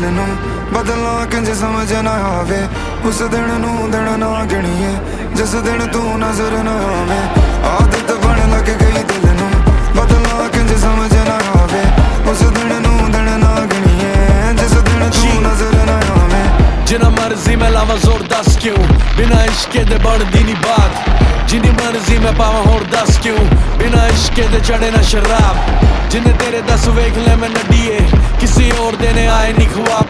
ਦਿਲ ਨੂੰ ਬਦਲਾਂ ਕਿੰਜ ਸਮਝ ਨਾ ਆਵੇ ਉਸ ਦਿਨ ਨੂੰ ਦਿਨ ਨਾ ਗਿਣੀਏ ਜਿਸ ਦਿਨ ਤੂੰ ਨਜ਼ਰ ਨਾ ਆਵੇ ਆਦਤ ਬਣ ਲੱਗ ਗਈ ਦਿਲ ਨੂੰ ਬਦਲਾਂ ਕਿੰਜ ਸਮਝ ਨਾ ਆਵੇ ਉਸ ਦਿਨ ਨੂੰ ਦਿਨ ਨਾ ਗਿਣੀਏ ਜਿਸ ਦਿਨ ਤੂੰ ਨਜ਼ਰ ਨਾ ਆਵੇ ਜਿੰਨਾ ਮਰਜ਼ੀ ਮੈਂ ਲਾਵਾਂ ਜ਼ੋਰ ਦੱਸ ਕਿਉਂ ਬਿਨਾਂ ਇਸ਼ਕੇ ਦੇ ਬਣਦੀ ਨੀ ਬਾਤ ਜਿੰਨੀ ਮਰਜ਼ੀ ਮੈਂ ਪਾਵਾਂ ਹੋਰ ਦੱਸ ਕਿਉਂ ਬਿਨਾਂ ਇਸ਼ਕੇ ਦੇ ਚੜੇ ਨਾ ਸ਼ਰਾਬ ਜਿੰਨੇ ਤੇਰੇ 10 ਵੇਖ ਲੈ ਮੈਂ ਨੱਡੀਏ ਕਿਸੇ ਹੋਰ ਦੇ ਨੇ ਆਏ ਨੀ ਖਵਾਬ